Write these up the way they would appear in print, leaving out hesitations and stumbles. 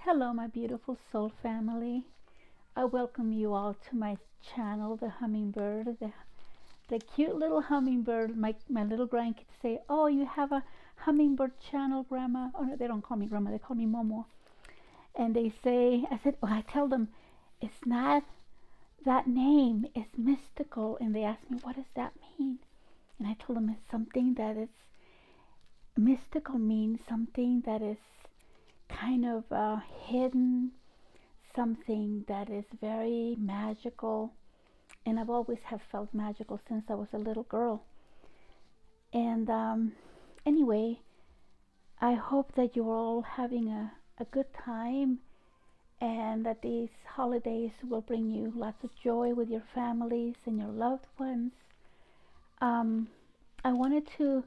Hello, my beautiful soul family. I welcome you all to my channel, The Hummingbird. The cute little hummingbird. My little grandkids say, "Oh, you have a hummingbird channel, Grandma." Oh, no, they don't call me Grandma, they call me Momo. And they say, I tell them, it's not that name, it's mystical. And they ask me, what does that mean? And I told them it's something that is mystical, means something that is kind of hidden, something that is very magical, and I've always have felt magical since I was a little girl. And anyway, I hope that you're all having a good time, and that these holidays will bring you lots of joy with your families and your loved ones. um, I wanted to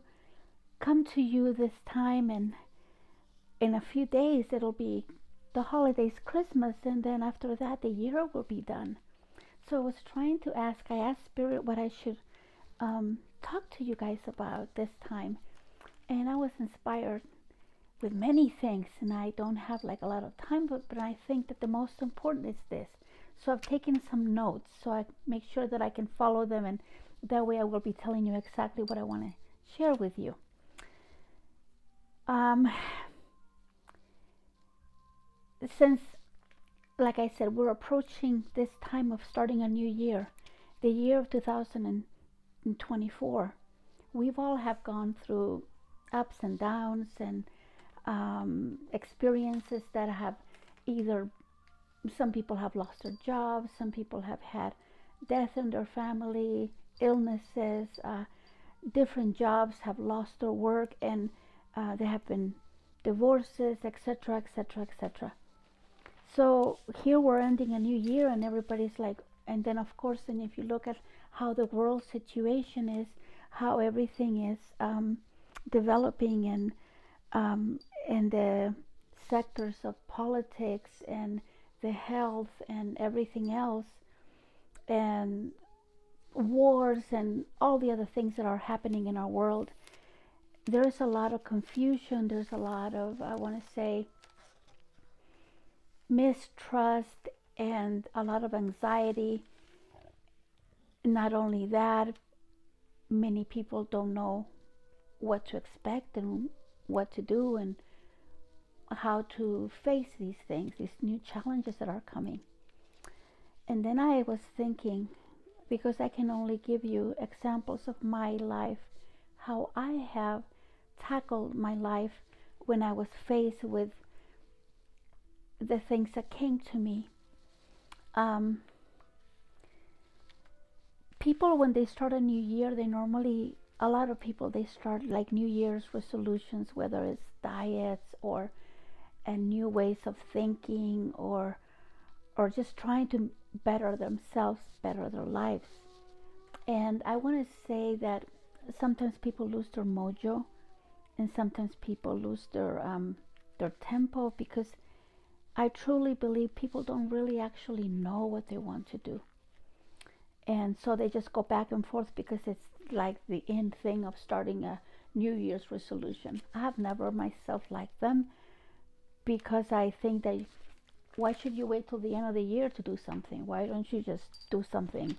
come to you this time, and in a few days it'll be the holidays, Christmas, and then after that the year will be done. So I was trying to I asked Spirit what I should talk to you guys about this time. And I was inspired with many things, and I don't have like a lot of time, but I think that the most important is this. So I've taken some notes so I make sure that I can follow them, and that way I will be telling you exactly what I want to share with you. Um, since, like I said, we're approaching this time of starting a new year, the year of 2024. We've all have gone through ups and downs, and experiences that have either, some people have lost their jobs, some people have had death in their family, illnesses, different jobs have lost their work, and there have been divorces, etc., etc., etc. So here we're ending a new year, and everybody's like, and then of course, and if you look at how the world situation is, how everything is developing, and in the sectors of politics and the health and everything else, and wars and all the other things that are happening in our world, there's a lot of confusion, there's a lot of, I want to say, mistrust, and a lot of anxiety. Not only that, many people don't know what to expect and what to do, and how to face these things, these new challenges that are coming. And then I was thinking, because I can only give you examples of my life, how I have tackled my life when I was faced with the things that came to me. Um, People, when they start a new year, they normally, a lot of people, they start like New Year's resolutions, whether it's diets or and new ways of thinking, or just trying to better themselves, better their lives. And I want to say that sometimes people lose their mojo, and sometimes people lose their tempo, because I truly believe people don't really actually know what they want to do, and so they just go back and forth because it's like the end thing of starting a New Year's resolution. I have never myself liked them, because I think that, why should you wait till the end of the year to do something? Why don't you just do something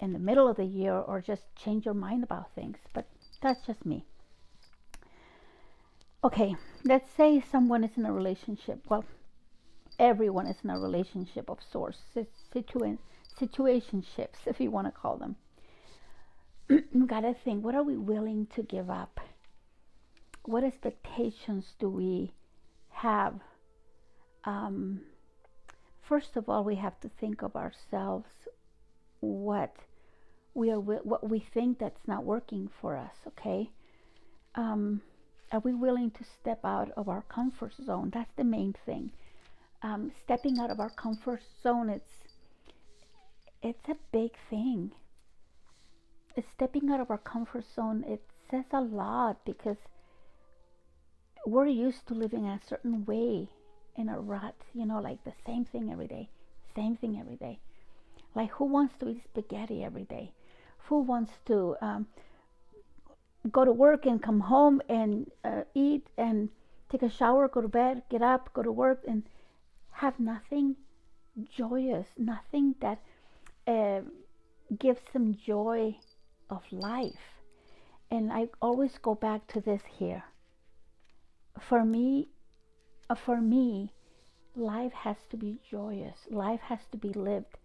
in the middle of the year, or just change your mind about things? But that's just me. Okay, let's say someone is in a relationship. Well, everyone is in a relationship of sorts, situationships, if you want to call them. You gotta think, what are we willing to give up? What expectations do we have? Um, First of all, we have to think of ourselves, what what we think that's not working for us. Okay, are we willing to step out of our comfort zone? That's the main thing. Stepping out of our comfort zone, it's a big thing. It's stepping out of our comfort zone. It says a lot, because we're used to living a certain way, in a rut, like the same thing every day, same thing every day. Like, who wants to eat spaghetti every day? Who wants to go to work and come home and eat and take a shower, go to bed, get up, go to work, and have nothing joyous, nothing that uh, gives them joy of life. And I always go back to this here. For me, for me, life has to be joyous. Life has to be lived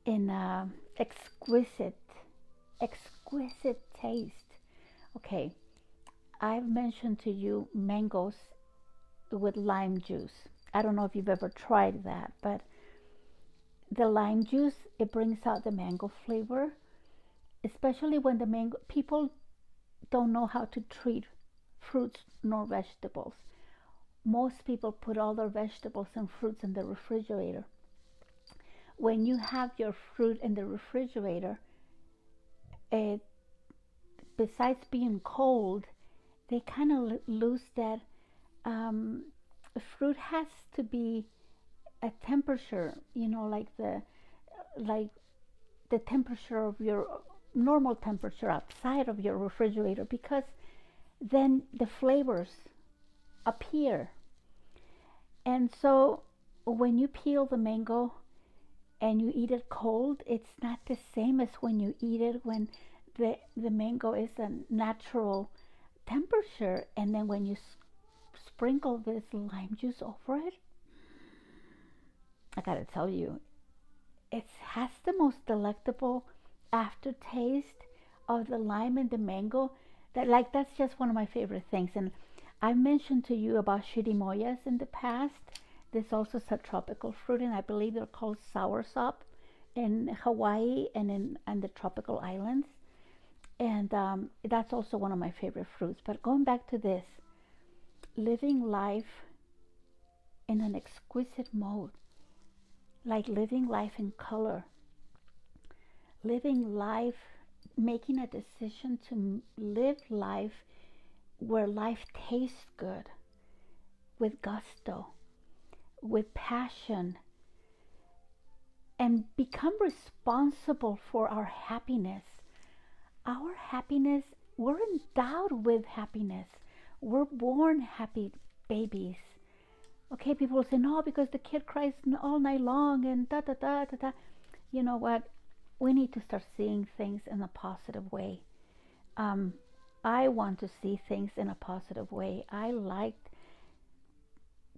in exquisite, exquisite taste. Okay, I've mentioned to you mangoes with lime juice. I don't know if you've ever tried that, but the lime juice, it brings out the mango flavor, especially when the mango, people don't know how to treat fruits nor vegetables. Most people put all their vegetables and fruits in the refrigerator. When you have your fruit in the refrigerator, it, besides being cold, they kind of lose that. Um, Fruit has to be a temperature, like the temperature of your normal temperature outside of your refrigerator, because then the flavors appear. And so when you peel the mango and you eat it cold, it's not the same as when you eat it when the mango is a natural temperature. And then when you sprinkle this lime juice over it, I gotta tell you, it has the most delectable aftertaste of the lime and the mango. That's just one of my favorite things. And I mentioned to you about chirimoyas in the past. This also is a tropical fruit, and I believe they're called soursop in Hawaii and in the tropical islands. And that's also one of my favorite fruits. But going back to this, living life in an exquisite mode, like living life in color, living life, making a decision to live life where life tastes good, with gusto, with passion, and become responsible for our happiness. Our happiness, we're endowed with happiness. We're born happy babies. Okay, people say, no, because the kid cries all night long and da da da da da. You know what? We need to start seeing things in a positive way. I want to see things in a positive way. I like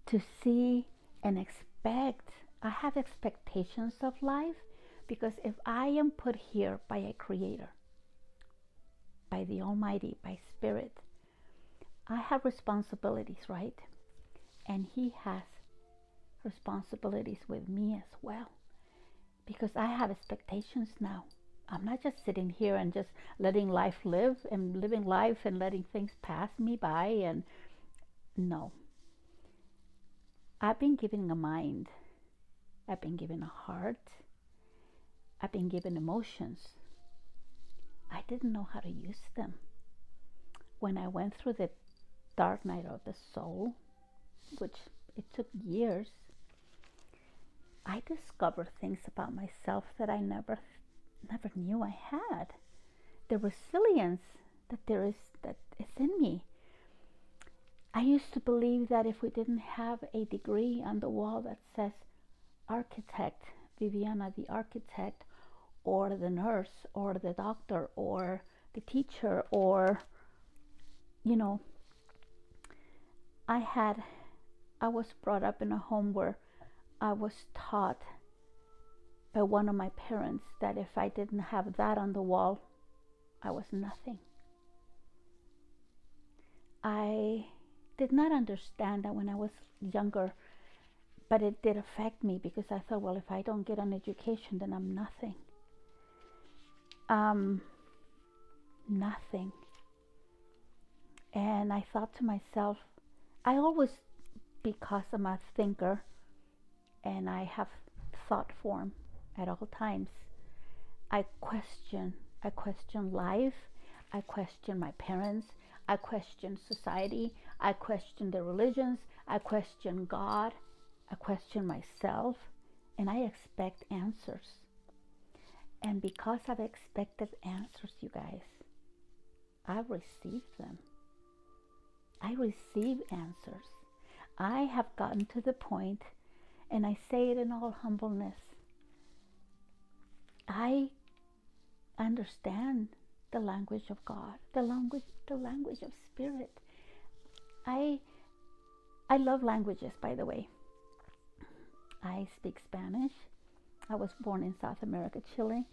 to see and expect. I have expectations of life, because if I am put here by a creator, by the Almighty, by Spirit, I have responsibilities, right? And He has responsibilities with me as well, because I have expectations now. I'm not just sitting here and just letting life live and living life and letting things pass me by. And no, I've been given a mind, I've been given a heart, I've been given emotions. I didn't know how to use them. When I went through the dark night of the soul, which it took years, I discovered things about myself that I never knew I had. The resilience that is in me. I used to believe that if we didn't have a degree on the wall that says architect, Viviana the architect, or the nurse, or the doctor, or the teacher, or, I was brought up in a home where I was taught by one of my parents that if I didn't have that on the wall, I was nothing. I did not understand that when I was younger, but it did affect me, because I thought, well, if I don't get an education, then I'm nothing. Nothing. And I thought to myself, I always, because I'm a thinker and I have thought form at all times, I question life, I question my parents, I question society, I question the religions, I question God, I question myself, and I expect answers. And because I've expected answers, you guys, I've received them. I receive answers. I have gotten to the point and I say it in all humbleness. I understand the language of God, the language of spirit. I love languages, by the way. I speak Spanish. I was born in South America, Chile,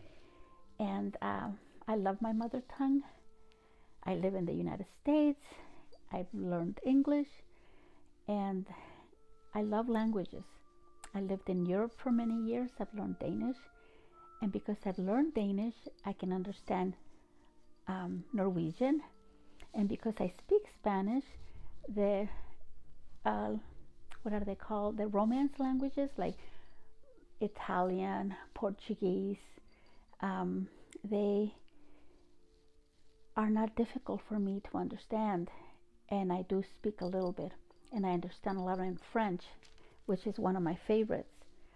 and I love my mother tongue. I live in the United States. I've learned English, and I love languages. I lived in Europe for many years. I've learned Danish, and because I've learned Danish, I can understand Norwegian, and because I speak Spanish, the what are they called? The Romance languages, like Italian, Portuguese. They are not difficult for me to understand, and I do speak a little bit, and I understand a lot in French, which is one of my favorites.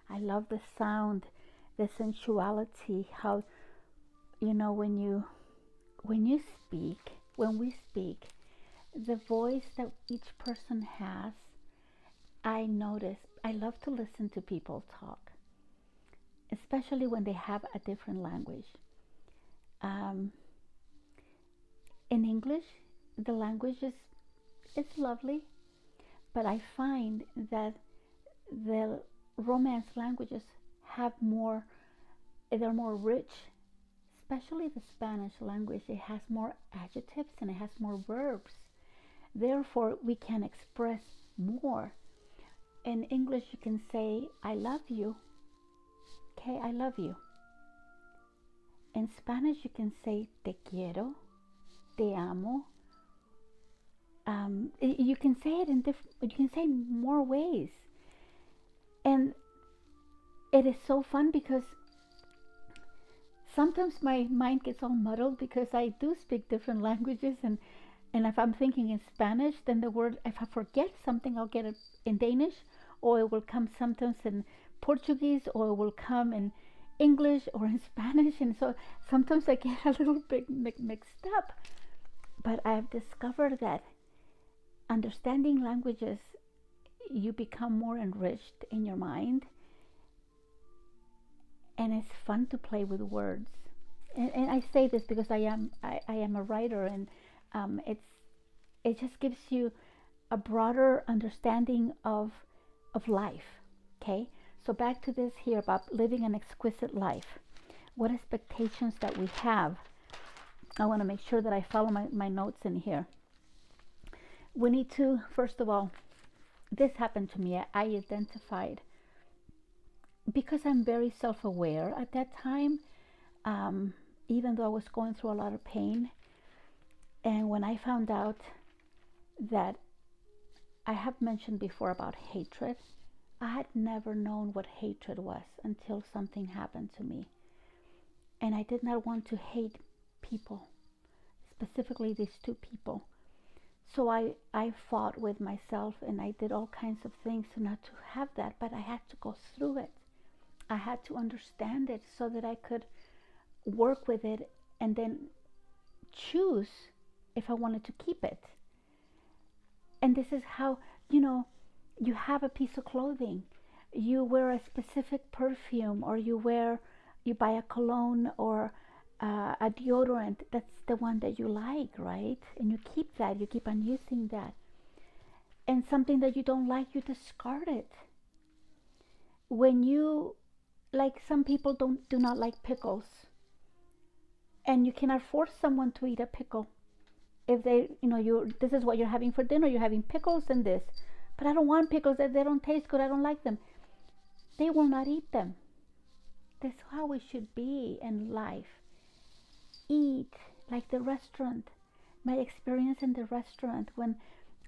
I love the sound, the sensuality, how, you know, when we speak, the voice that each person has, I notice. I love to listen to people talk, especially when they have a different language. In English, the language is lovely, but I find that the Romance languages they're more rich, especially the Spanish language. It has more adjectives and it has more verbs. Therefore, we can express more. In English, you can say, I love you. Okay, I love you. In Spanish, you can say, te quiero, te amo. You can say it you can say more ways. And it is so fun because sometimes my mind gets all muddled because I do speak different languages, and if I'm thinking in Spanish, then the word, if I forget something, I'll get it in Danish, or it will come sometimes in Portuguese, or it will come in English or in Spanish, and so sometimes I get a little bit mixed up. But I've discovered that understanding languages, you become more enriched in your mind, and it's fun to play with words. And I say this because I am a writer, and it just gives you a broader understanding of life. Okay, so back to this here about living an exquisite life. What expectations that we have. I want to make sure that I follow my notes in here. We need to, first of all, this happened to me. I identified, because I'm very self-aware at that time, even though I was going through a lot of pain. And when I found out that, I have mentioned before about hatred, I had never known what hatred was until something happened to me. And I did not want to hate people, specifically these two people. So I fought with myself, and I did all kinds of things not to have that, but I had to go through it. I had to understand it so that I could work with it and then choose if I wanted to keep it. And this is how, you have a piece of clothing, you wear a specific perfume, or you buy a cologne or a deodorant. That's the one that you like, right? And you keep that, you keep on using that. And something that you don't like, you discard it. When you, like, some people do not like pickles, and you cannot force someone to eat a pickle. If they, this is what you're having for dinner, you're having pickles and this, but I don't want pickles, they don't taste good, I don't like them. They will not eat them. That's how we should be in life. Eat like the restaurant. My experience in the restaurant, when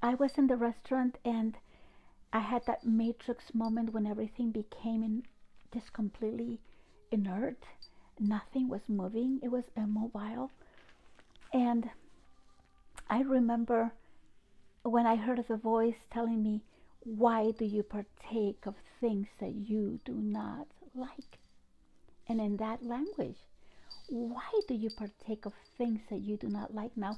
I was in the restaurant and I had that matrix moment when everything became just completely inert. Nothing was moving. It was immobile. And I remember when I heard the voice telling me, why do you partake of things that you do not like? And in that language, why do you partake of things that you do not like? Now,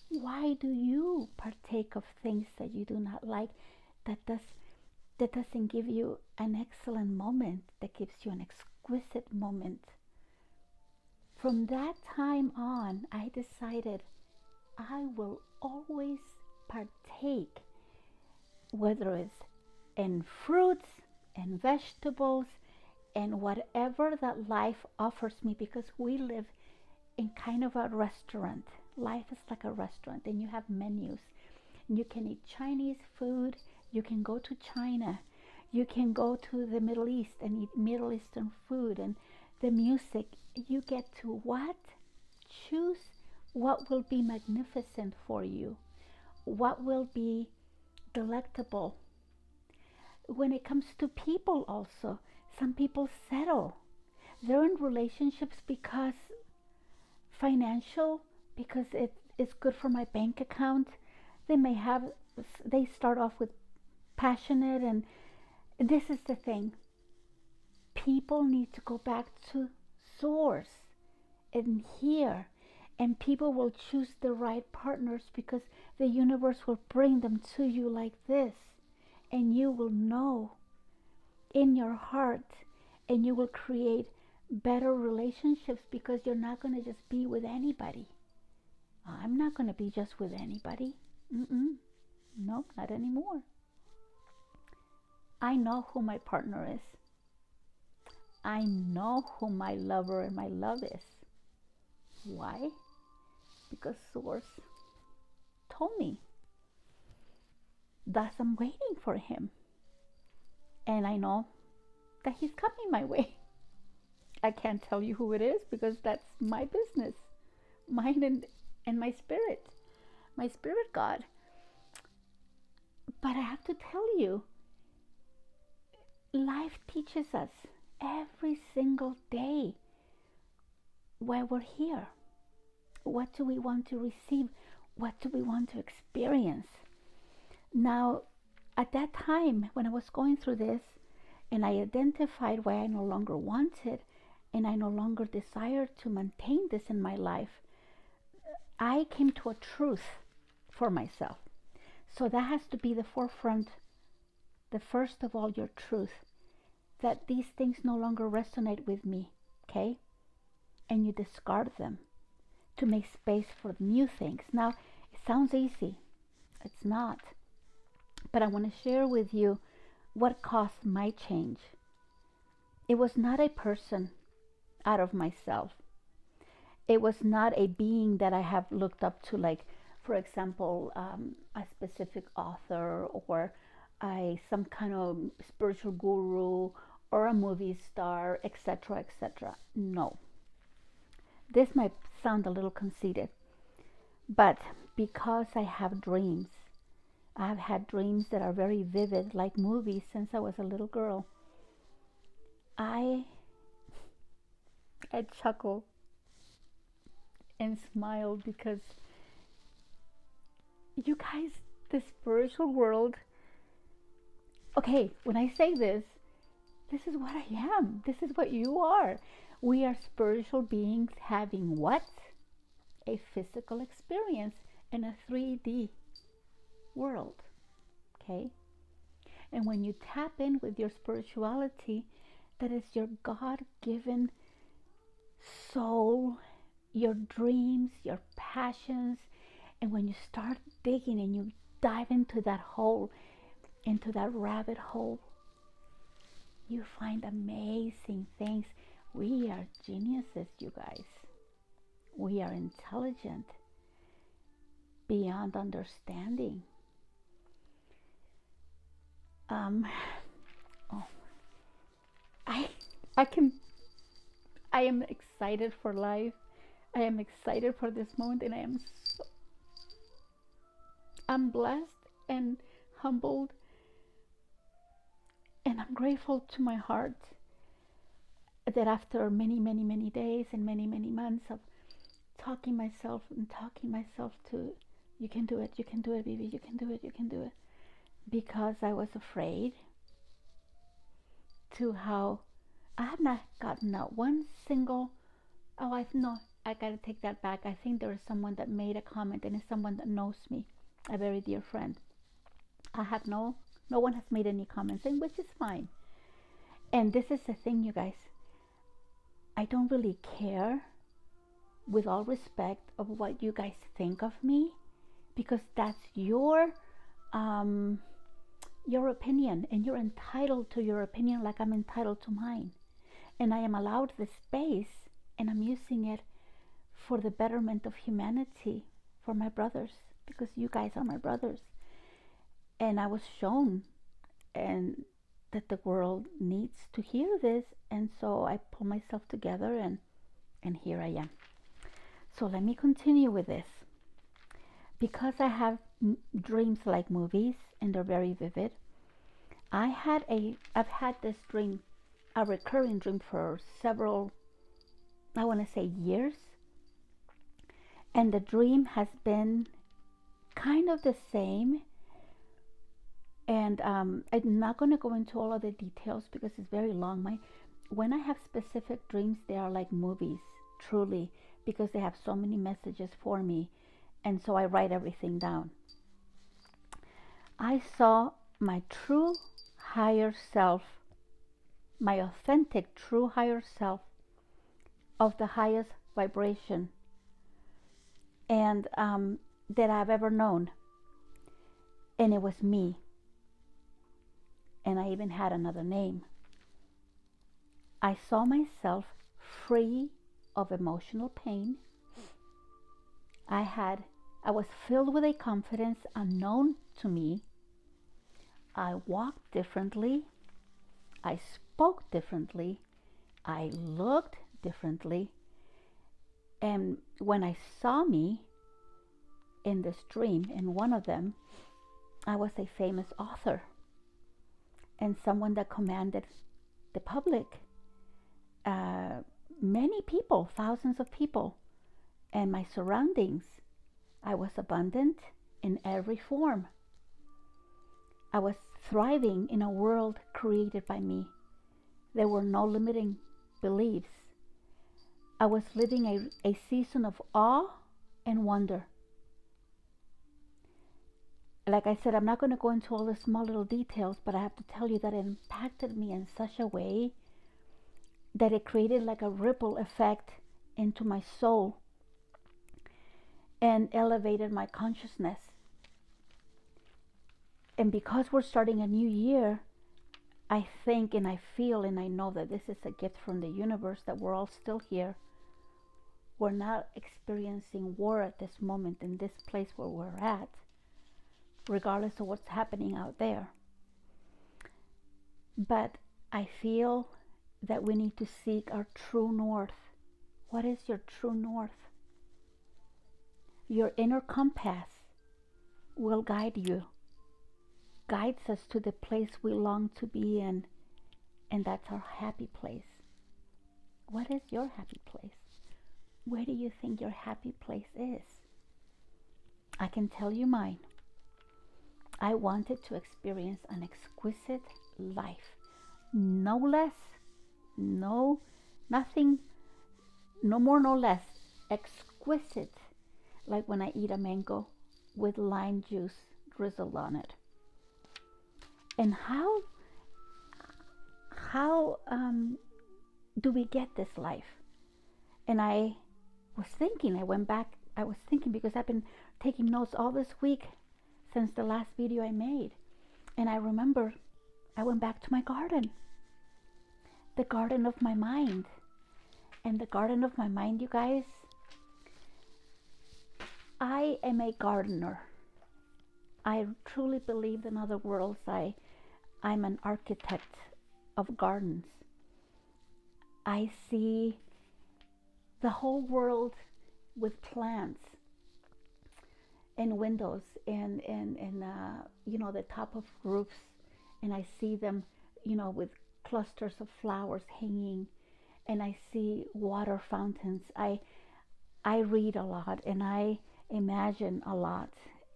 why do you partake of things that you do not like? That does that doesn't give you an excellent moment, that gives you an exquisite moment. From that time on, I decided I will always partake, whether it's in fruits and vegetables and whatever that life offers me, because we live in kind of a restaurant. Life is like a restaurant, and you have menus. You can eat Chinese food, you can go to China, you can go to the Middle East and eat Middle Eastern food, and the music. You get to what? Choose what will be magnificent for you, what will be delectable. When it comes to people, also, some people settle. They're in relationships because financial, because it is good for my bank account. They start off with passionate, and this is the thing. People need to go back to source and here, and people will choose the right partners because the universe will bring them to you like this, and you will know in your heart, and you will create better relationships because you're not going to just be with anybody. I'm not going to be just with anybody. No, not anymore. I know who my partner is. I know who my lover and my love is. Why? Because Source told me. Thus, I'm waiting for him. And I know that he's coming my way. I can't tell you who it is because that's my business. Mine and my spirit God. But I have to tell you, life teaches us every single day why we're here. What do we want to receive? What do we want to experience? Now, at that time, when I was going through this, and I identified why I no longer wanted and I no longer desired to maintain this in my life, I came to a truth for myself. So that has to be the forefront, the first of all, your truth, that these things no longer resonate with me, okay? And you discard them to make space for new things. Now, it sounds easy. It's not. But I want to share with you what caused my change. It was not a person out of myself. It was not a being that I have looked up to, like, for example, a specific author or some kind of spiritual guru or a movie star, etc., etc. No. This might sound a little conceited, but because I have dreams, I've had dreams that are very vivid, like movies, since I was a little girl. I chuckled and smiled because, you guys, the spiritual world, okay, when I say this is what I am. This is what you are. We are spiritual beings having what? A physical experience in a 3D world. Okay? And when you tap in with your spirituality, that is your God-given soul, your dreams, your passions, and when you start digging and you dive into that hole, into that rabbit hole, you find amazing things. We are geniuses, you guys. We are intelligent beyond understanding. I am excited for life. I am excited for this moment, and I'm blessed and humbled, and I'm grateful to my heart that after many, many, many days and many, many months of talking myself to, you can do it, baby, you can do it, you can do it, because I was afraid, to how I have not gotten out one single, I gotta take that back. I think there is someone that made a comment, and it's someone that knows me, a very dear friend. I have no No one has made any comments, and which is fine. And this is the thing, you guys. I don't really care, with all respect, of what you guys think of me, because that's your opinion, and you're entitled to your opinion like I'm entitled to mine. And I am allowed the space, and I'm using it for the betterment of humanity, for my brothers, because you guys are my brothers. And I was shown and that the world needs to hear this, and so I pull myself together, and here I am. So let me continue with this. Because I have dreams like movies, and they're very vivid. I've had this dream, a recurring dream, for several, I want to say, years. And the dream has been kind of the same. And I'm not going to go into all of the details because it's very long. When I have specific dreams, they are like movies, truly, because they have so many messages for me. And so I write everything down. I saw my true higher self, my authentic true higher self, of the highest vibration and that I've ever known. And it was me. And I even had another name. I saw myself free of emotional pain. I was filled with a confidence unknown to me. I walked differently. I spoke differently. I looked differently. And when I saw me in this dream, in one of them, I was a famous author and someone that commanded the public, many people, thousands of people, and my surroundings. I was abundant in every form. I was thriving in a world created by me. There were no limiting beliefs. I was living a season of awe and wonder. Like I said, I'm not going to go into all the small little details, but I have to tell you that it impacted me in such a way that it created like a ripple effect into my soul and elevated my consciousness. And because we're starting a new year, I think and I feel and I know that this is a gift from the universe, that we're all still here. We're not experiencing war at this moment in this place where we're at, regardless of what's happening out there. But I feel that we need to seek our true north. What is your true north? Your inner compass will guide you, guides us to the place we long to be in, and that's our happy place. What is your happy place? Where do you think your happy place is? I can tell you mine. I wanted to experience an exquisite life. No less, nothing, no more, no less. Exquisite, like when I eat a mango with lime juice drizzled on it. And how do we get this life? And I was thinking because I've been taking notes all this week since the last video I made. And I remember I went back to my garden, the garden of my mind. And the garden of my mind, you guys, I am a gardener. I truly believe, in other worlds, I'm an architect of gardens. I see the whole world with plants and windows and the top of roofs, and I see them, with clusters of flowers hanging, and I see water fountains. I read a lot and I imagine a lot,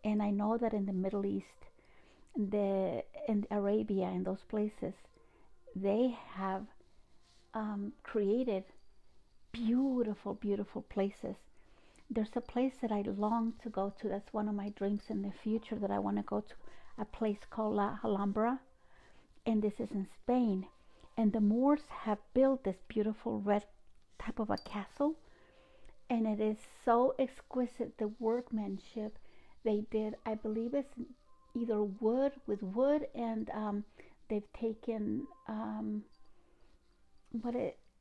and I know that in the Middle East, in Arabia, in those places, they have created beautiful, beautiful places. There's a place that I long to go to. That's one of my dreams in the future, that I want to go to a place called La Alhambra, and this is in Spain. And the Moors have built this beautiful red type of a castle, and it is so exquisite, the workmanship they did. I believe it's either wood with wood, and they've taken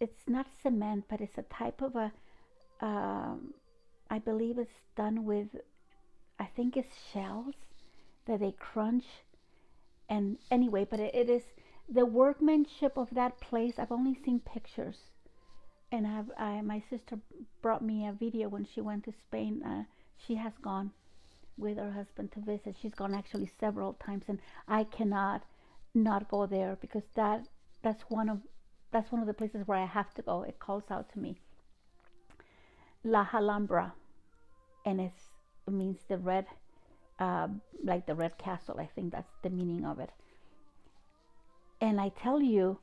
it's not cement, but it's a type of a I believe it's done with, I think it's shells that they crunch. And anyway, but it is the workmanship of that place. I've only seen pictures, and my sister brought me a video when she went to Spain. She has gone with her husband to visit. She's gone actually several times, and I cannot not go there, because that's one of the places where I have to go. It calls out to me. La Alhambra, and it means the red, like the red castle. I think that's the meaning of it. And I tell you,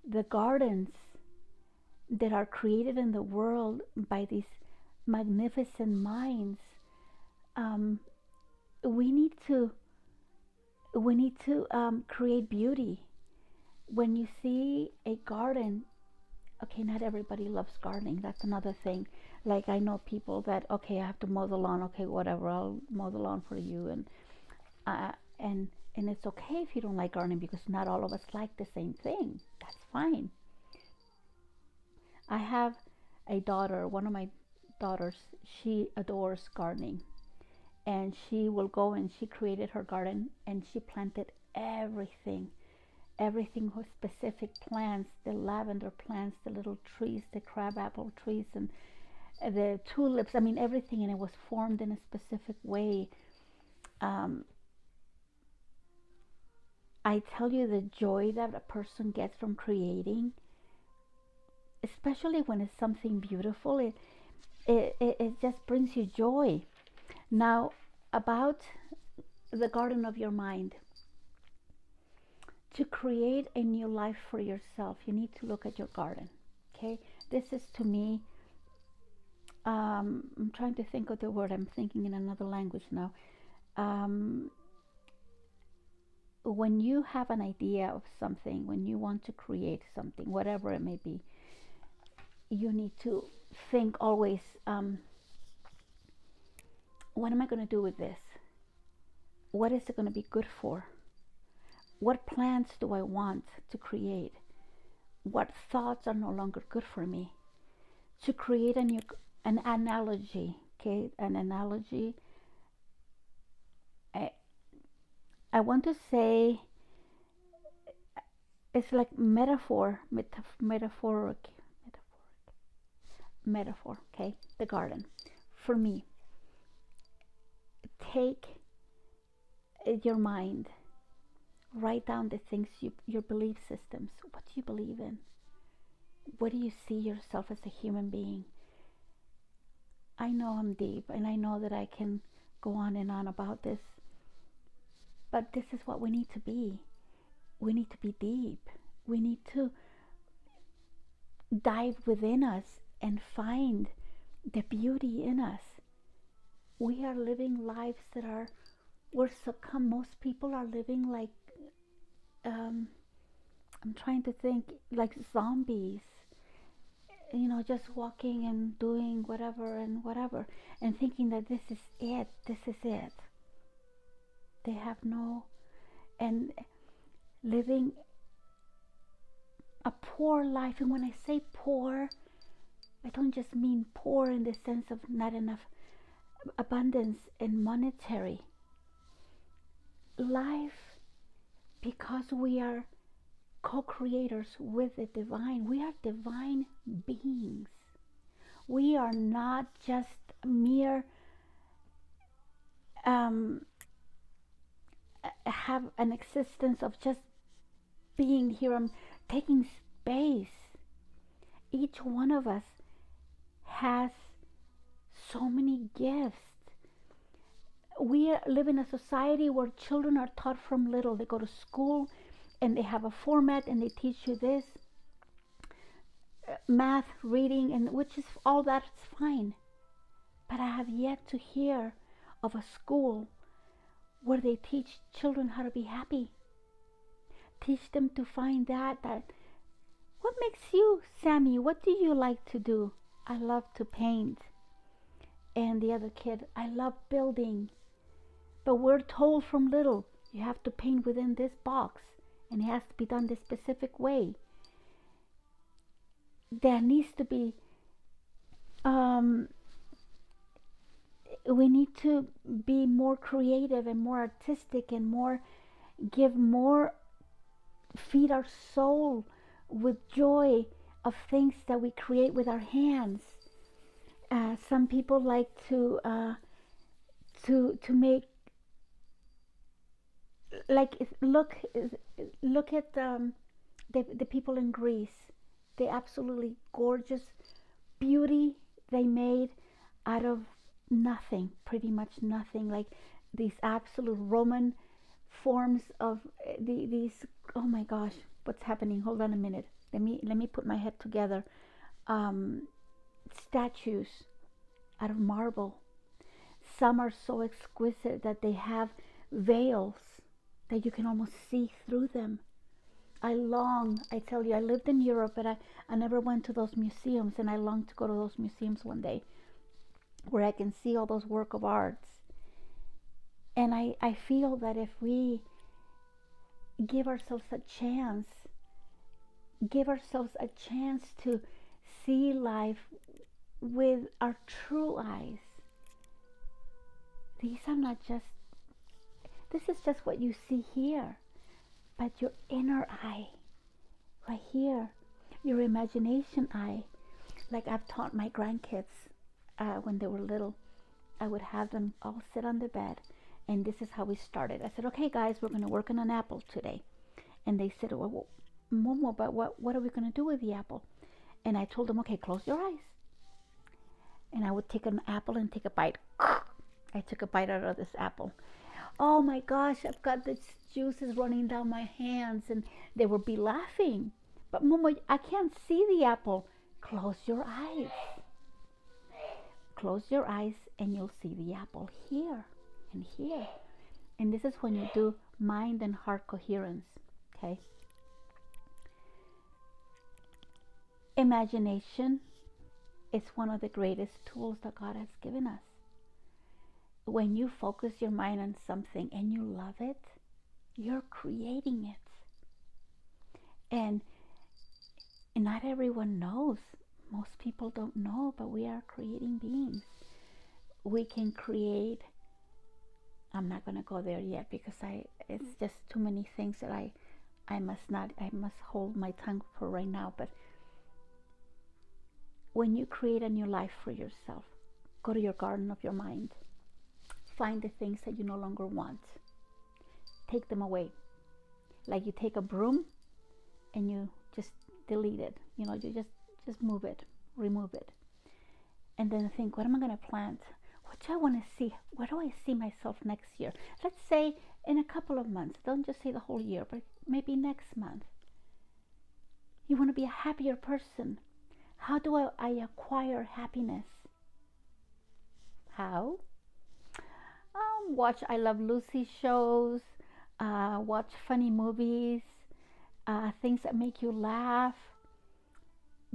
the gardens that are created in the world by these magnificent minds, we need to create beauty. When you see a garden, okay, not everybody loves gardening. That's another thing. Like, I know people that, okay, I have to mow the lawn. Okay, whatever, I'll mow the lawn for you. And it's okay if you don't like gardening, because not all of us like the same thing. That's fine. I have a daughter, one of my daughters, she adores gardening. And she will go, and she created her garden, and she planted everything. Everything with specific plants, the lavender plants, the little trees, the crabapple trees, and the tulips. I mean, everything, and it was formed in a specific way. I tell you, the joy that a person gets from creating, especially when it's something beautiful, it just brings you joy. Now, about the garden of your mind. To create a new life for yourself, you need to look at your garden. Okay, this is, to me, I'm trying to think of the word. I'm thinking in another language now. When you have an idea of something, when you want to create something, whatever it may be, you need to think always, what am I going to do with this? What is it going to be good for? What plants do I want to create? What thoughts are no longer good for me? To create an analogy, okay, an analogy. I want to say it's like metaphor, okay, the garden. For me, take your mind, write down the things, your belief systems. What do you believe in? What do you see yourself as a human being? I know I'm deep, and I know that I can go on and on about this, but this is what we need to be. We need to be deep. We need to dive within us and find the beauty in us. We are living lives that we're succumb. Most people are living like, I'm trying to think, like zombies. You know, just walking and doing whatever and whatever, and thinking that this is it. They have and living a poor life. And when I say poor, I don't just mean poor in the sense of not enough abundance in monetary life, because we are co-creators with the divine. We are divine beings. We are not just mere have an existence of just being here. I'm taking space. Each one of us has so many gifts. We live in a society where children are taught from little. They go to school and they have a format, and they teach you this, math, reading, and which is all that's fine. But I have yet to hear of a school where they teach children how to be happy. Teach them to find that what makes you, Sammy, what do you like to do? I love to paint. And the other kid, I love building. But we're told from little, you have to paint within this box, and it has to be done this specific way. There needs to be, we need to be more creative and more artistic and more, feed our soul with joy of things that we create with our hands. Some people like to make, like, look at the people in Greece. The absolutely gorgeous beauty they made out of nothing, pretty much nothing. Like these absolute Roman forms of these. Oh my gosh, what's happening? Hold on a minute. Let me put my head together. Statues out of marble. Some are so exquisite that they have veils that you can almost see through them. I tell you, I lived in Europe, but I never went to those museums, and I long to go to those museums one day where I can see all those work of arts. And I feel that if we give ourselves a chance to see life with our true eyes. This is just what you see here, but your inner eye, right here, your imagination eye. Like I've taught my grandkids when they were little, I would have them all sit on the bed, and this is how we started. I said, okay guys, we're going to work on an apple today. And they said, well, Momo, but what are we going to do with the apple? And I told them, okay, close your eyes. And I would take an apple and take a bite. I took a bite out of this apple. Oh my gosh, I've got this juices running down my hands, and they would be laughing. But Momo, I can't see the apple. Close your eyes. Close your eyes and you'll see the apple here and here. And this is when you do mind and heart coherence, okay? Imagination is one of the greatest tools that God has given us. When you focus your mind on something and you love it, you're creating it. And not everyone knows. Most people don't know, but we are creating beings. We can create. I'm not going to go there yet because it's just too many things that I must hold my tongue for right now. But when you create a new life for yourself, go to your garden of your mind. Find the things that you no longer want. Take them away. Like you take a broom and you just delete it. You just move it, remove it. And then think, what am I going to plant? What do I want to see? Where do I see myself next year? Let's say in a couple of months. Don't just say the whole year, but maybe next month. You want to be a happier person. How do I acquire happiness? How? Watch I Love Lucy shows, watch funny movies, things that make you laugh,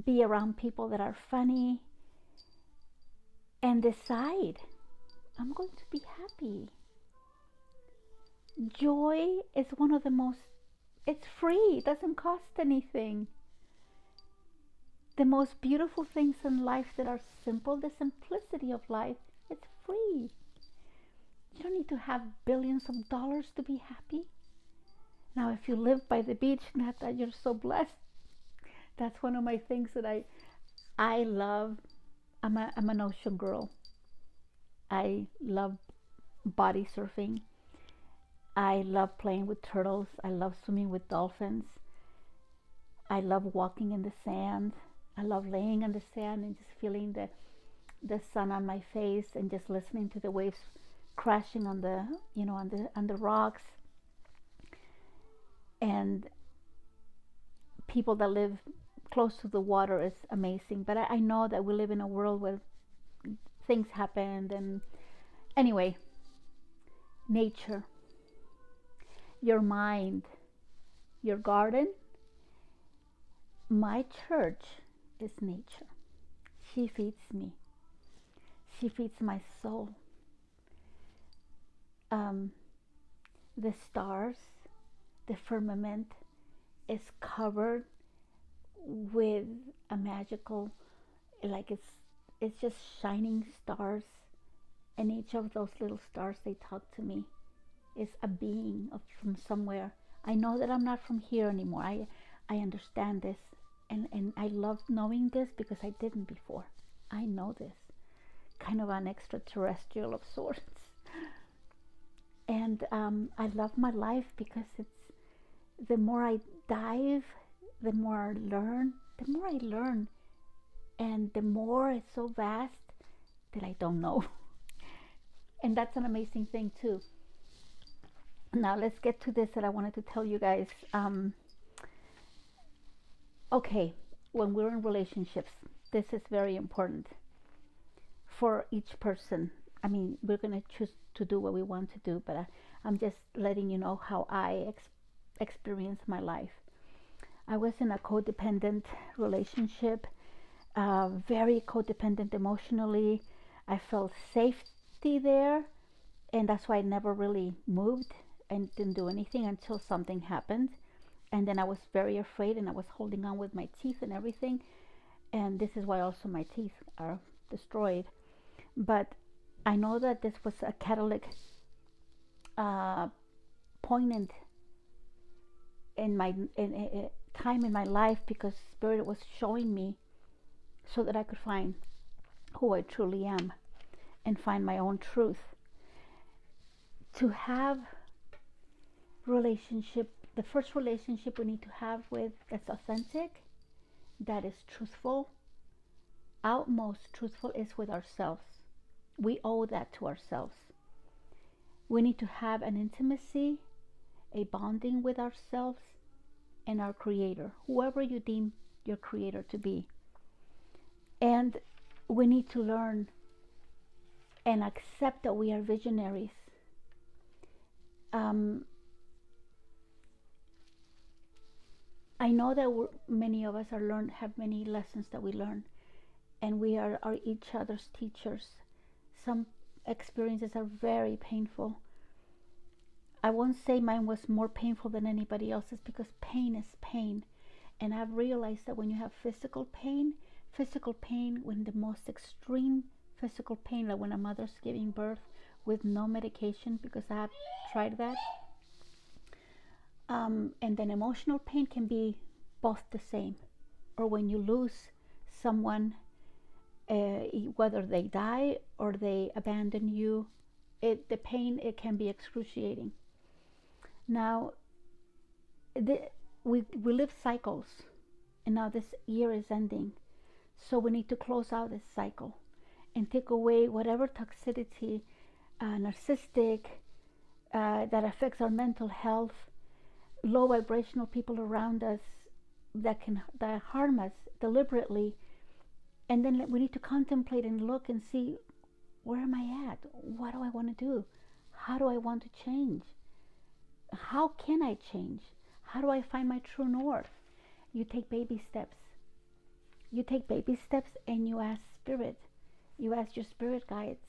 be around people that are funny, and decide, I'm going to be happy. Joy is one of the most, it's free, it doesn't cost anything. The most beautiful things in life that are simple, the simplicity of life, it's free. You don't need to have billions of dollars to be happy. Now, if you live by the beach, not that you're so blessed. That's one of my things that I love. I'm an ocean girl. I love body surfing. I love playing with turtles. I love swimming with dolphins. I love walking in the sand. I love laying on the sand and just feeling the sun on my face and just listening to the waves crashing on the rocks. And people that live close to the water is amazing. But I know that we live in a world where things happen. And anyway, nature. your mind, your garden. My church is nature. She feeds me. She feeds my soul. The stars, the firmament is covered with a magical, like it's just shining stars, and each of those little stars, they talk to me. Is a being from somewhere. I know that I'm not from here anymore. I understand this, and I love knowing this because I didn't before. I know this, kind of an extraterrestrial of sorts. And I love my life because it's, the more I dive, the more I learn, and the more it's so vast that I don't know. And that's an amazing thing too. Now let's get to this that I wanted to tell you guys. Okay, when we're in relationships, this is very important for each person. I mean, we're going to choose to do what we want to do, but I'm just letting you know how I experienced my life. I was in a codependent relationship, very codependent emotionally. I felt safety there, and that's why I never really moved and didn't do anything until something happened. And then I was very afraid, and I was holding on with my teeth and everything. And this is why also my teeth are destroyed. But I know that this was a catalytic point in my time in my life, because Spirit was showing me so that I could find who I truly am and find my own truth. To have relationship, the first relationship we need to have with that's authentic, that is truthful, utmost truthful, is with ourselves. We owe that to ourselves. We need to have an intimacy, a bonding with ourselves and our Creator, whoever you deem your Creator to be. And we need to learn and accept that we are visionaries. I know that many of us have many lessons that we learn, and we are each other's teachers. Some experiences are very painful. I won't say mine was more painful than anybody else's, because pain is pain. And I've realized that when you have physical pain, when the most extreme physical pain, like when a mother's giving birth with no medication, because I have tried that, and then emotional pain can be both the same. Or when you lose someone, whether they die or they abandon you, the pain, it can be excruciating. Now, we live cycles, and now this year is ending, so we need to close out this cycle and take away whatever toxicity, narcissistic, that affects our mental health, low vibrational people around us that harm us deliberately. And then we need to contemplate and look and see, where am I at? What do I want to do? How do I want to change? How can I change? How do I find my true north? You take baby steps. You take baby steps, and you ask Spirit. You ask your spirit guides.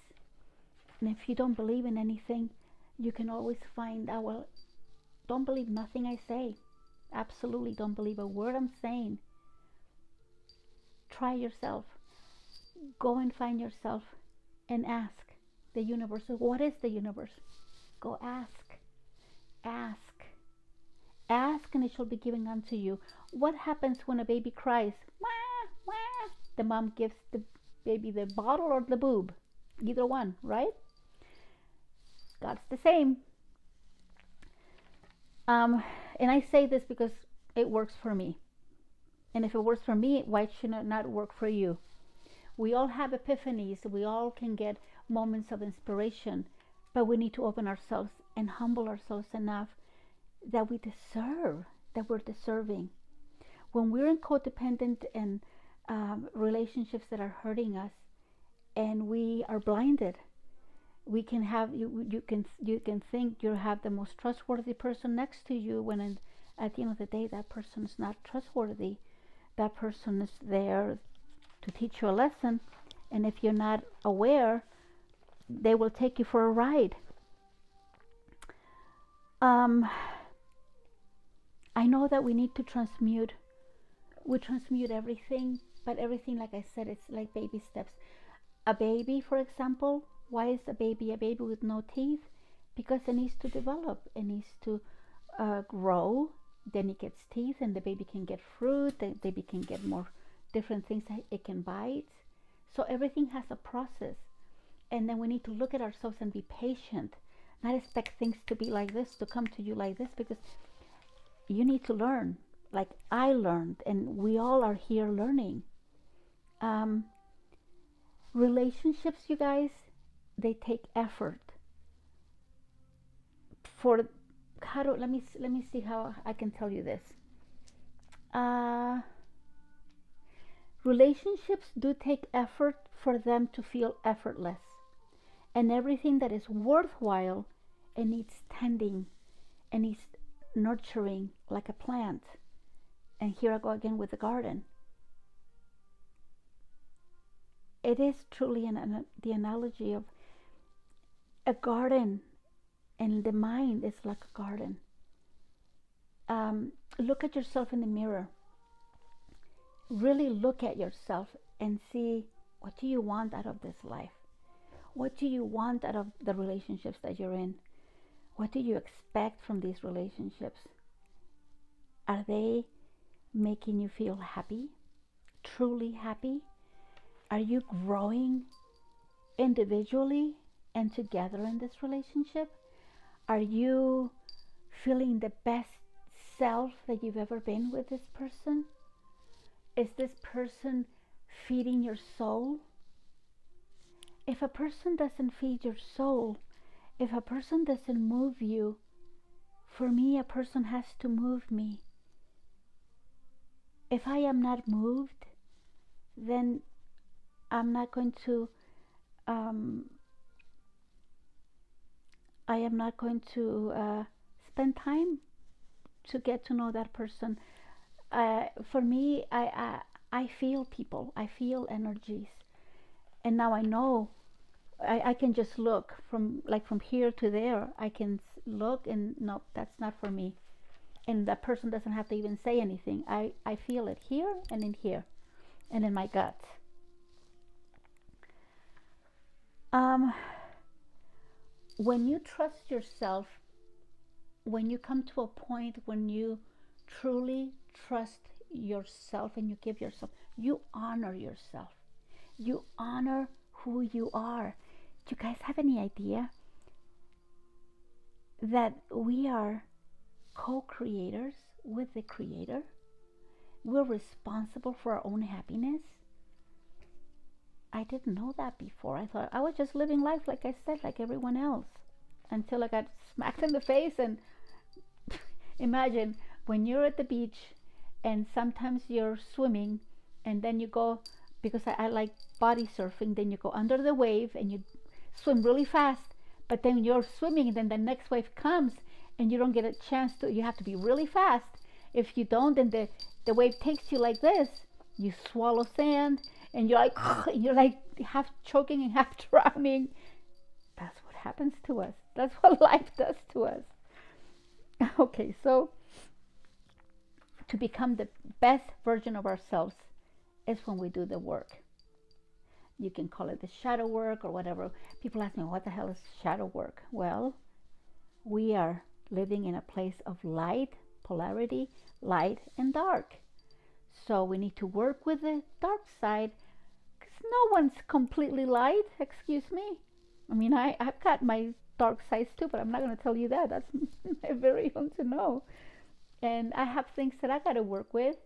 And if you don't believe in anything, you can always find out, well, don't believe nothing I say. Absolutely don't believe a word I'm saying. Try yourself. Go and find yourself and ask the universe. What is the universe? Go ask. Ask. Ask, and it shall be given unto you. What happens when a baby cries? Wah, wah. The mom gives the baby the bottle or the boob. Either one, right? God's the same. And I say this because it works for me. And if it works for me, why should it not work for you? We all have epiphanies. We all can get moments of inspiration. But we need to open ourselves and humble ourselves enough that we're deserving. When we're in codependent and relationships that are hurting us, and we are blinded, We can have you can think you have the most trustworthy person next to you when at the end of the day that person is not trustworthy. That person is there to teach you a lesson, and if you're not aware, they will take you for a ride. um, I know that we need to transmute. We transmute everything, but everything, like I said, it's like baby steps. A baby, for example, why is a baby with no teeth? Because it needs to develop, it needs to grow, then it gets teeth, and the baby can get fruit, the baby can get more different things that it can bite. So everything has a process, and then we need to look at ourselves and be patient, not expect things to be like this, to come to you like this, because you need to learn, like I learned, and we all are here learning. um, Relationships, you guys, they take effort. For how do let me see how I can tell you this. uh, Relationships do take effort for them to feel effortless, and everything that is worthwhile, it needs tending, and needs nurturing, like a plant. And here I go again with the garden. It is truly the analogy of a garden, and the mind is like a garden. Look at yourself in the mirror. Really look at yourself and see, what do you want out of this life? What do you want out of the relationships that you're in? What do you expect from these relationships? Are they making you feel happy? Truly happy? Are you growing individually and together in this relationship? Are you feeling the best self that you've ever been with this person? Is this person feeding your soul? If a person doesn't feed your soul, if a person doesn't move you, for me, a person has to move me. If I am not moved, then I'm not going to I am not going to spend time to get to know that person. For me, I feel people, I feel energies, and now I know. I can just look from here to there. I can look and no, that's not for me. And that person doesn't have to even say anything. I feel it here and in here and in my gut. When you trust yourself, when you come to a point when you truly trust yourself and you give yourself, you honor yourself. You honor who you are. Do you guys have any idea that we are co-creators with the Creator? We're responsible for our own happiness. I didn't know that before. I thought I was just living life, like I said, like everyone else, until I got smacked in the face. And imagine when you're at the beach and sometimes you're swimming, and then you go, because I like body surfing, then you go under the wave and you swim really fast, but then you're swimming and then the next wave comes and you don't get a chance to, you have to be really fast. If you don't, then the wave takes you like this. You swallow sand and you're like half choking and half drowning. That's what happens to us. That's what life does to us. Okay, so to become the best version of ourselves is when we do the work. You can call it the shadow work or whatever. People ask me, what the hell is shadow work? Well, we are living in a place of light, polarity, light and dark. So we need to work with the dark side, because no one's completely light, excuse me. I mean, I've got my dark sides too, but I'm not going to tell you that. That's very own to know. And I have things that I got to work with.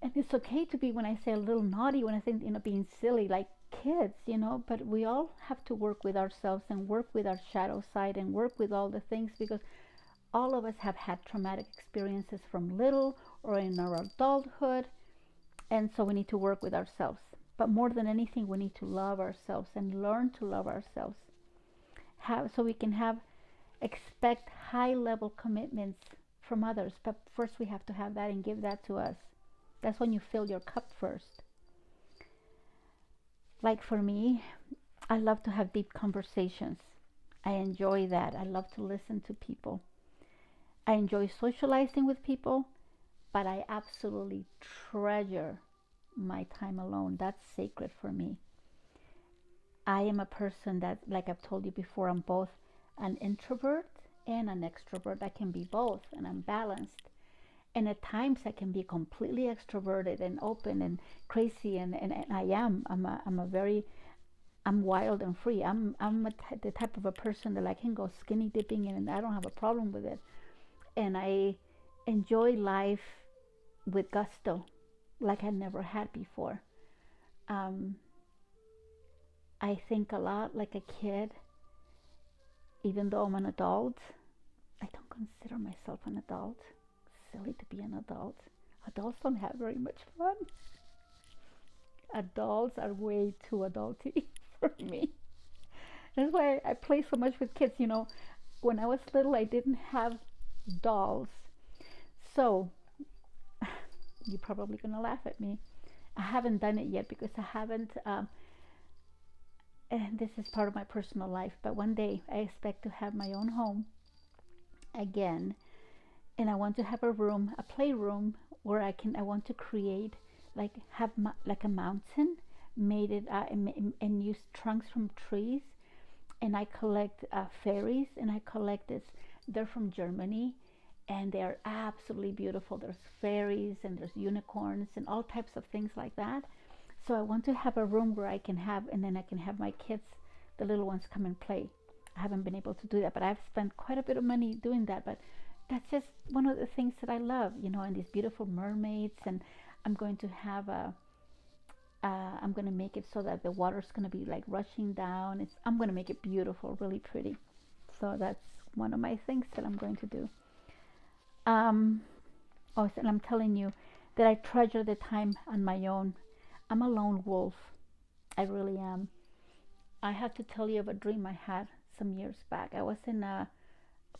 And it's okay to be, when I say a little naughty, when I say, being silly like kids, but we all have to work with ourselves and work with our shadow side and work with all the things, because all of us have had traumatic experiences from little or in our adulthood. And so we need to work with ourselves. But more than anything, we need to love ourselves and learn to love ourselves. have, so we can have, expect high level commitments from others. But first we have to have that and give that to us. That's when you fill your cup first. Like for me, I love to have deep conversations. I enjoy that. I love to listen to people. I enjoy socializing with people, but I absolutely treasure my time alone. That's sacred for me. I am a person that, like I've told you before, I'm both an introvert and an extrovert. I can be both, and I'm balanced. And at times I can be completely extroverted and open and crazy, and I am. I'm a very, I'm wild and free. The type of a person that I can go skinny dipping in, and I don't have a problem with it. And I enjoy life with gusto, like I never had before. Um, I think a lot like a kid, even though I'm an adult. I don't consider myself an adult. Silly to be an adult. Adults don't have very much fun. Adults are way too adulty for me. That's why I play so much with kids. When I was little, I didn't have dolls. So, you're probably going to laugh at me. I haven't done it yet because I haven't, and this is part of my personal life, but one day I expect to have my own home again. And I want to have a room, a playroom, where I want to create, like have like a mountain, made it and use trunks from trees, and I collect fairies, and I collect this. They're from Germany, and they are absolutely beautiful. There's fairies and there's unicorns and all types of things like that. So I want to have a room where I can have, and then I can have my kids, the little ones, come and play. I haven't been able to do that, but I've spent quite a bit of money doing that. But that's just one of the things that I love, and these beautiful mermaids. And I'm going to have I'm going to make it so that the water's going to be like rushing down. I'm going to make it beautiful, really pretty. So that's one of my things that I'm going to do. Oh, and I'm telling you that I treasure the time on my own. I'm a lone wolf. I really am. I have to tell you of a dream I had some years back. I was in a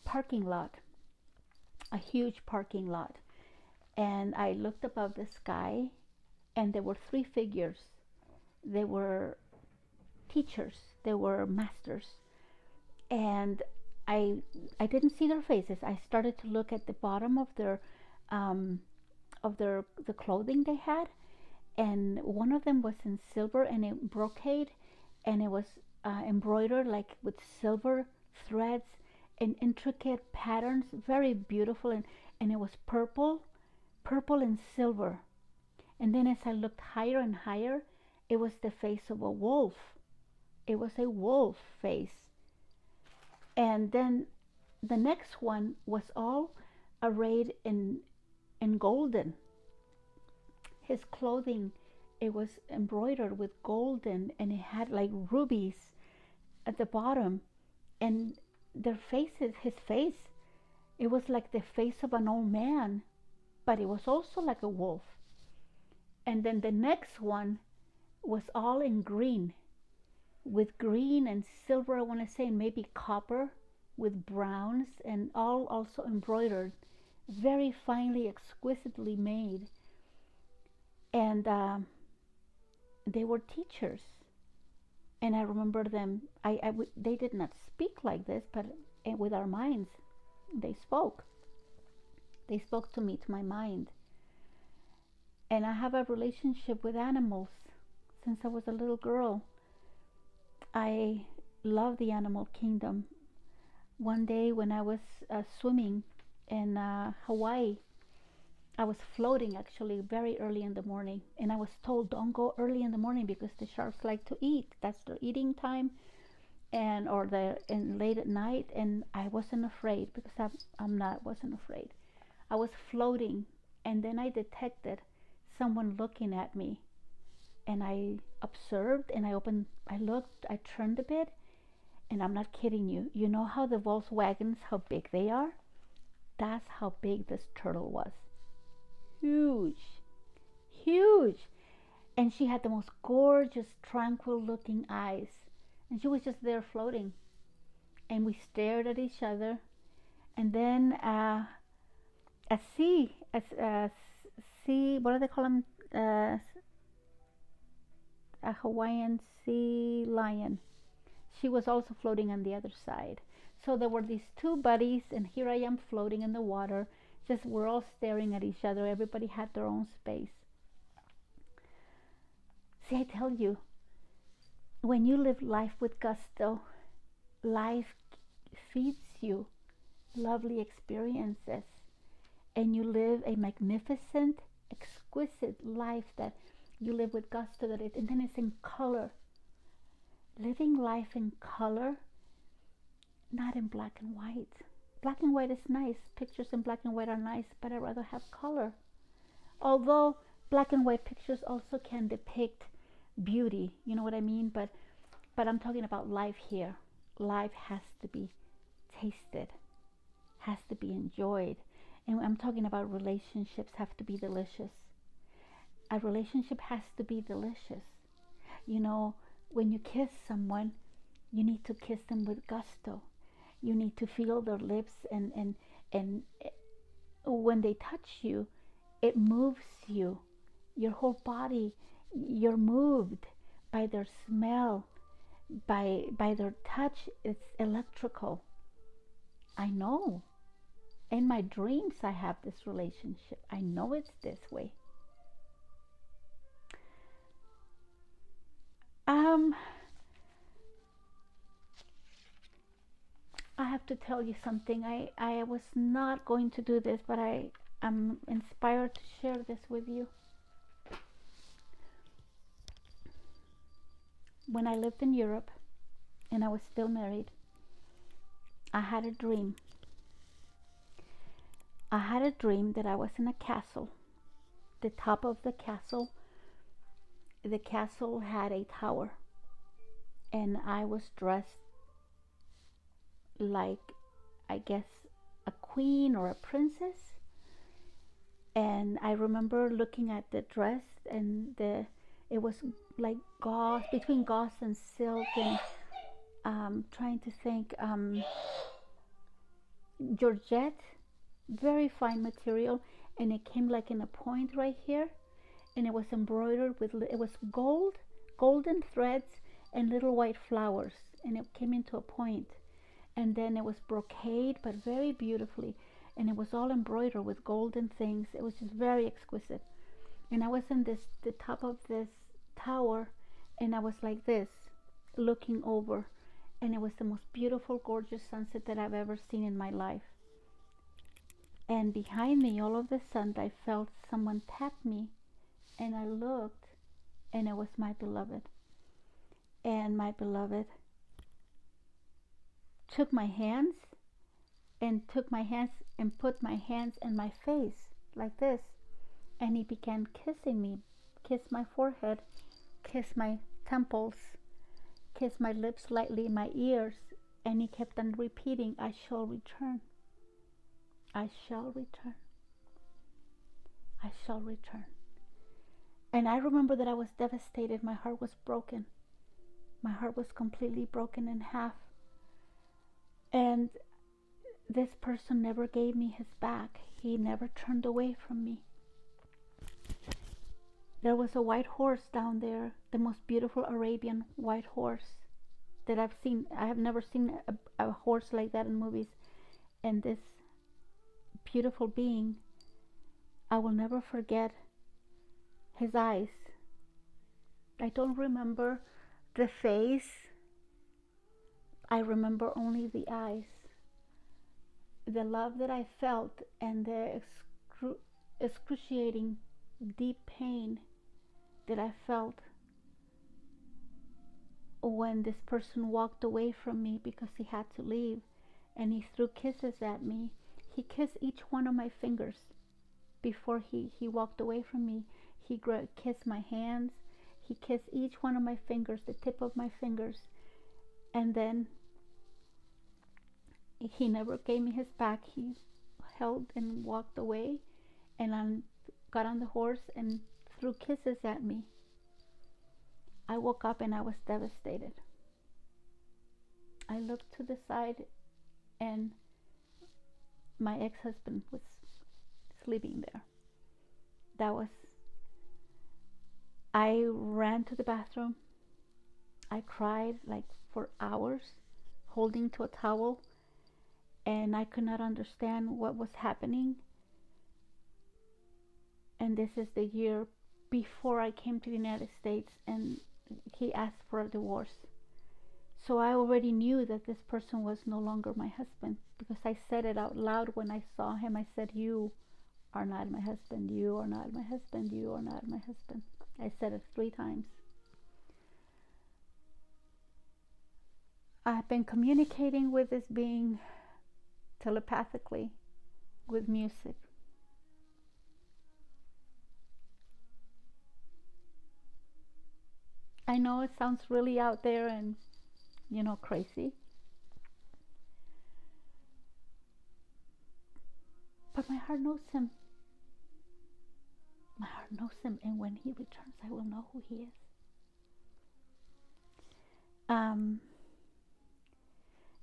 parking lot, a huge parking lot, and I looked above the sky, and there were three figures. They were teachers, they were masters, and I didn't see their faces. I started to look at the bottom of the clothing they had, and one of them was in silver and it brocade, and it was embroidered like with silver threads and intricate patterns, very beautiful, and it was purple and silver. And then as I looked higher and higher, it was the face of a wolf. It was a wolf face. And then the next one was all arrayed in golden. His clothing, it was embroidered with golden, and it had like rubies at the bottom. And their faces, his face, it was like the face of an old man, but it was also like a wolf. And then the next one was all in green, with green and silver, I want to say, and maybe copper, with browns, and all also embroidered, very finely, exquisitely made. And they were teachers. And I remember them, they did not speak like this, but with our minds, they spoke. They spoke to me, to my mind. And I have a relationship with animals since I was a little girl. I love the animal kingdom. One day when I was swimming in Hawaii, I was floating actually very early in the morning, and I was told don't go early in the morning because the sharks like to eat. That's their eating time, and late at night. And I wasn't afraid because wasn't afraid. I was floating, and then I detected someone looking at me, and I observed, and I looked, I turned a bit, and I'm not kidding you. You know how the Volkswagens, how big they are? That's how big this turtle was. Huge, huge. And she had the most gorgeous, tranquil looking eyes. And she was just there floating. and we stared at each other. And then a sea, sea, what do they call them? A Hawaiian sea lion. She was also floating on the other side. So there were these two buddies, and here I am floating in the water. Just we're all staring at each other. Everybody had their own space. See, I tell you, when you live life with gusto, life feeds you lovely experiences, and you live a magnificent, exquisite life that you live with gusto. And then it's in color. Living life in color, not in black and white. Black and white is nice. Pictures in black and white are nice, but I'd rather have color. Although black and white pictures also can depict beauty, you know what I mean? But I'm talking about life here. Life has to be tasted, has to be enjoyed. And I'm talking about relationships have to be delicious. A relationship has to be delicious. You know, when you kiss someone, you need to kiss them with gusto. You need to feel their lips, and when they touch you, it moves you. Your whole body, you're moved by their smell, by their touch. It's electrical. I know. In my dreams, I have this relationship. I know it's this way. I have to tell you something. I was not going to do this, but I am inspired to share this with you. When I lived in Europe and I was still married, I had a dream. I had a dream that I was in a castle. The top of the castle had a tower, and I was dressed like, I guess, a queen or a princess. And I remember looking at the dress, and it was like gauze, between gauze and silk, and trying to think, georgette, very fine material, and it came like in a point right here, and it was embroidered with, it was golden threads and little white flowers, and it came into a point. And then it was brocade, but very beautifully, and it was all embroidered with golden things. It was just very exquisite. And I was in the top of this tower, and I was like this, looking over, and it was the most beautiful, gorgeous sunset that I've ever seen in my life. And behind me, all of a sudden, I felt someone tap me, and I looked, and it was my beloved. And my beloved took my hands and put my hands in my face like this, and he began kissing me, kiss my forehead, kiss my temples, kiss my lips lightly, my ears, and he kept on repeating, I shall return, I shall return, I shall return. And I remember that I was devastated. My heart was broken. My heart was completely broken in half. And this person never gave me his back. He never turned away from me. There was a white horse down there, the most beautiful Arabian white horse that I've seen. I have never seen a horse like that in movies. And this beautiful being, I will never forget his eyes. I don't remember the face. I remember only the eyes. The love that I felt, and the excruciating deep pain that I felt when this person walked away from me because he had to leave, and he threw kisses at me. He kissed each one of my fingers before he walked away from me. He kissed my hands. He kissed each one of my fingers, the tip of my fingers, and then he never gave me his back. He held and walked away, and got on the horse and threw kisses at me. I woke up and I was devastated. I looked to the side, and my ex-husband was sleeping there. That was, I ran to the bathroom. I cried like for hours, holding to a towel, and I could not understand what was happening. And this is the year before I came to the United States, and he asked for a divorce. So I already knew that this person was no longer my husband, because I said it out loud when I saw him. I said, "You are not my husband. You are not my husband. You are not my husband." I said it 3 times. I've been communicating with this being telepathically with music. I know it sounds really out there and, crazy, but my heart knows him. My heart knows him, and when he returns, I will know who he is. Um,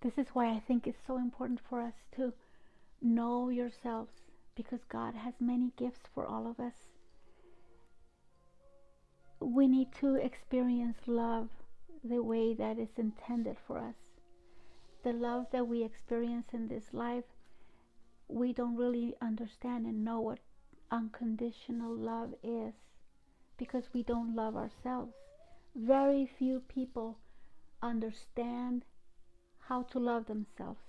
this is why I think it's so important for us to know yourselves, because God has many gifts for all of us. We need to experience love the way that is intended for us. The love that we experience in this life, we don't really understand and know what unconditional love is, because we don't love ourselves. Very few people understand how to love themselves.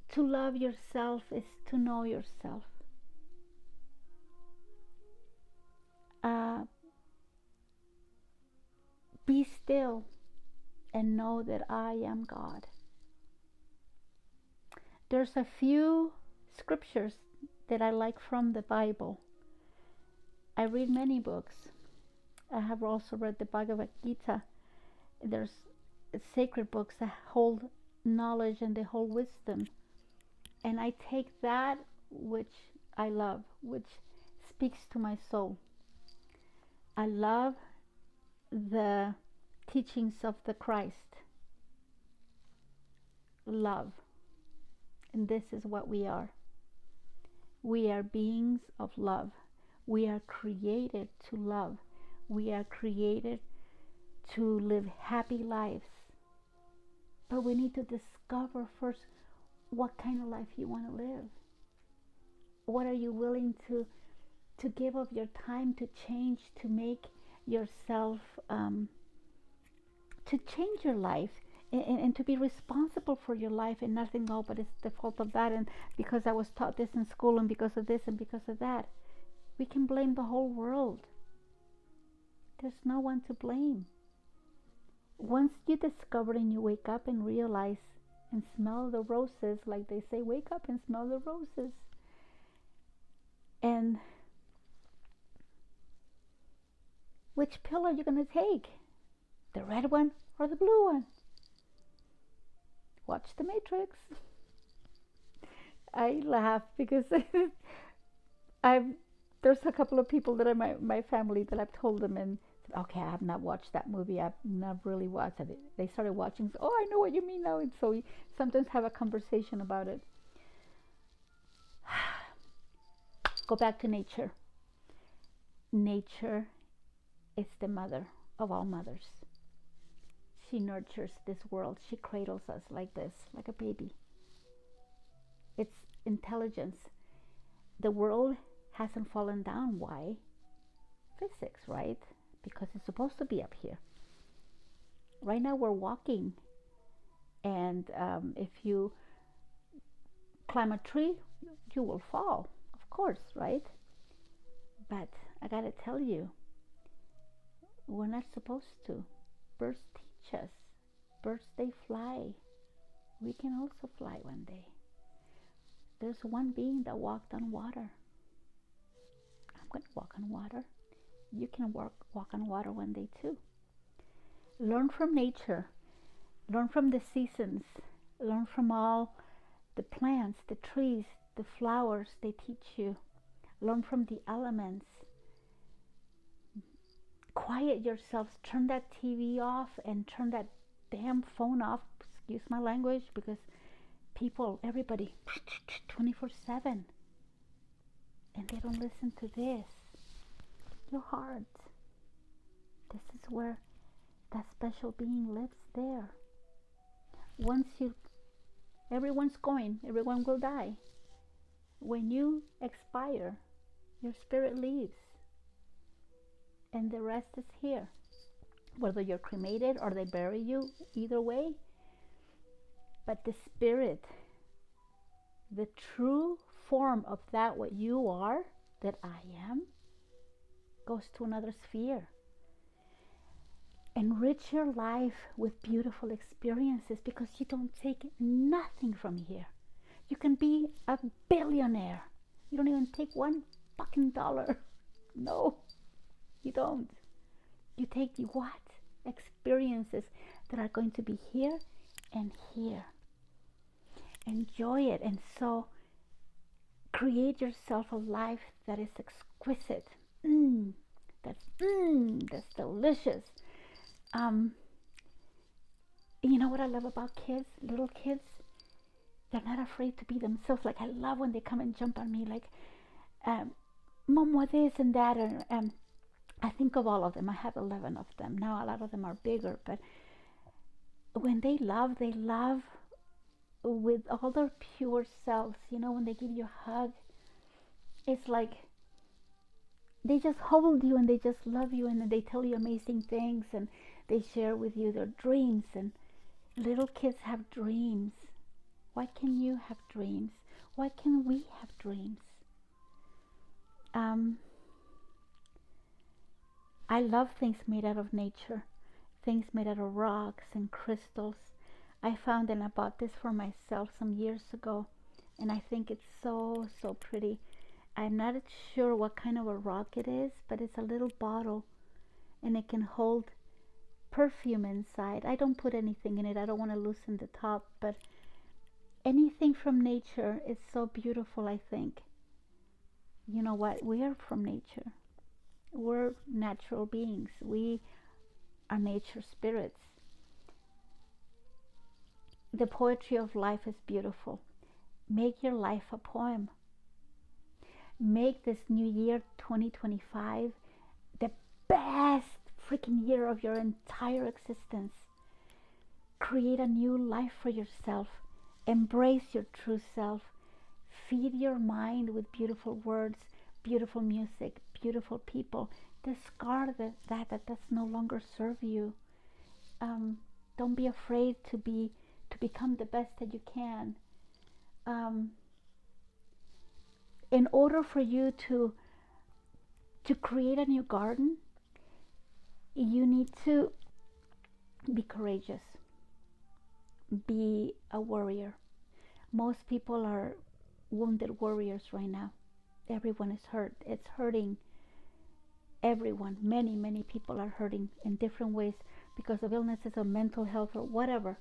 To love yourself is to know yourself. Be still and know that I am God. There's a few scriptures that I like from the Bible. I read many books. I have also read the Bhagavad Gita. There's sacred books that hold knowledge and they hold wisdom. And I take that which I love, which speaks to my soul. I love the teachings of the Christ. Love. And this is what we are. We are beings of love. We are created to love. We are created to live happy lives. But we need to discover first what kind of life you want to live. What are you willing to give of your time to change, to make yourself, to change your life, and to be responsible for your life, and not think, oh, but it's the fault of that, and because I was taught this in school, and because of this, and because of that. We can blame the whole world. There's no one to blame. Once you discover and you wake up and realize and smell the roses, like they say, wake up and smell the roses. And which pill are you going to take? The red one or the blue one? Watch The Matrix. I laugh because there's a couple of people that are my family that I've told them, and said, okay, I have not watched that movie. I've not really watched it. They started watching. So, oh, I know what you mean now. And so we sometimes have a conversation about it. Go back to nature. Nature is the mother of all mothers. She nurtures this world. She cradles us like this, like a baby. It's intelligence. The world hasn't fallen down. Why? Physics, right? Because it's supposed to be up here. Right now we're walking, and if you climb a tree, you will fall, of course, right? But I gotta tell you, we're not supposed to. Birds teach us. Birds, they fly. We can also fly one day. There's one being that walked on water. I'm going to walk on water. You can walk on water one day too. Learn from nature. Learn from the seasons. Learn from all the plants, the trees, the flowers. They teach you. Learn from the elements. Quiet yourselves. Turn that TV off and turn that damn phone off, excuse my language, because people, everybody, 24/7, and they don't listen to this. Your heart. This is where that special being lives there. Once you, everyone's going, everyone will die. When you expire, your spirit leaves, and the rest is here. Whether you're cremated or they bury you, either way. But the spirit, the true form of that what you are, that I am, goes to another sphere. Enrich your life with beautiful experiences, because you don't take nothing from here. You can be a billionaire. You don't even take one fucking dollar. No, you don't. You take the what? Experiences that are going to be here and here. Enjoy it. And so create yourself a life that is exquisite. That's delicious. You know what I love about kids, little kids? They're not afraid to be themselves. Like, I love when they come and jump on me, like, Mom, this and that. And I think of all of them. I have 11 of them. Now a lot of them are bigger, but when they love with all their pure selves. You know, when they give you a hug, it's like they just hold you and they just love you, and they tell you amazing things, and they share with you their dreams. And little kids have dreams. Why can you have dreams? Why can we have dreams? I love things made out of nature, things made out of rocks and crystals. I found, and I bought this for myself some years ago, and I think it's so, so pretty. I'm not sure what kind of a rock it is, but it's a little bottle, and it can hold perfume inside. I don't put anything in it. I don't want to loosen the top, but anything from nature is so beautiful, I think. You know what? We are from nature. We're natural beings. We are nature spirits. The poetry of life is beautiful. Make your life a poem. Make this new year 2025 the best freaking year of your entire existence. Create a new life for yourself. Embrace your true self. Feed your mind with beautiful words, beautiful music, beautiful people. Discard that does no longer serve you. Don't be afraid to become the best that you can. In order for you to create a new garden, you need to be courageous. Be a warrior. Most people are wounded warriors right now. Everyone is hurt. It's hurting everyone. Many people are hurting in different ways because of illnesses or mental health or whatever.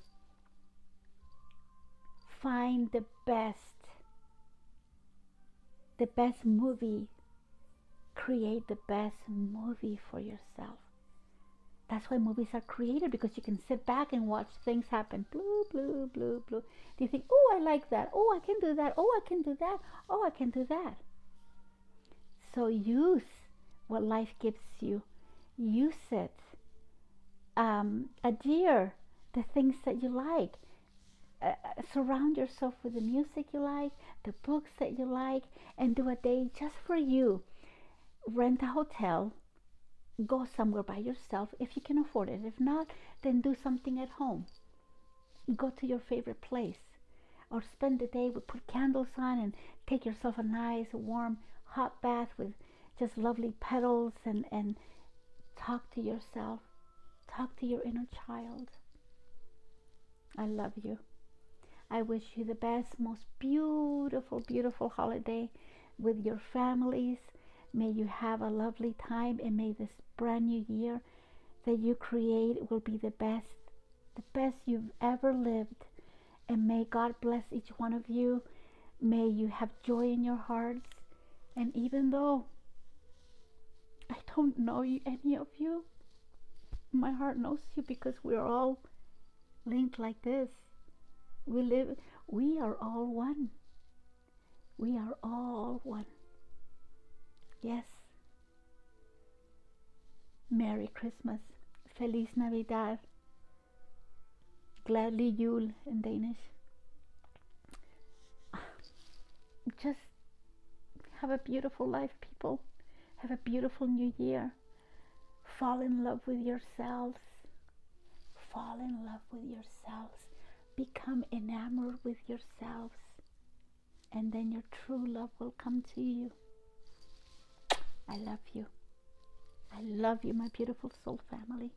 Find the best movie. Create the best movie for yourself. That's why movies are created, because you can sit back and watch things happen. Blue, blue, blue, blue. Do you think, oh, I like that. Oh, I can do that. Oh, I can do that. Oh, I can do that. So use what life gives you. Use it. Adhere the things that you like. Surround yourself with the music you like, the books that you like, and do a day just for you. Rent a hotel. Go somewhere by yourself if you can afford it. If not, then do something at home. Go to your favorite place, or spend the day with, put candles on and take yourself a nice warm hot bath with just lovely petals, and talk to yourself. Talk to your inner child. I love you. I wish you the best, most beautiful, beautiful holiday with your families. May you have a lovely time, and may this brand new year that you create will be the best you've ever lived. And may God bless each one of you. May you have joy in your hearts. And even though I don't know any of you, my heart knows you, because we're all linked like this. We are all one. We are all one. Yes. Merry Christmas. Feliz Navidad. Gladly Yule in Danish. Just have a beautiful life, people. Have a beautiful new year. Fall in love with yourselves. Fall in love with yourselves. Become enamored with yourselves. And then your true love will come to you. I love you. I love you, my beautiful soul family.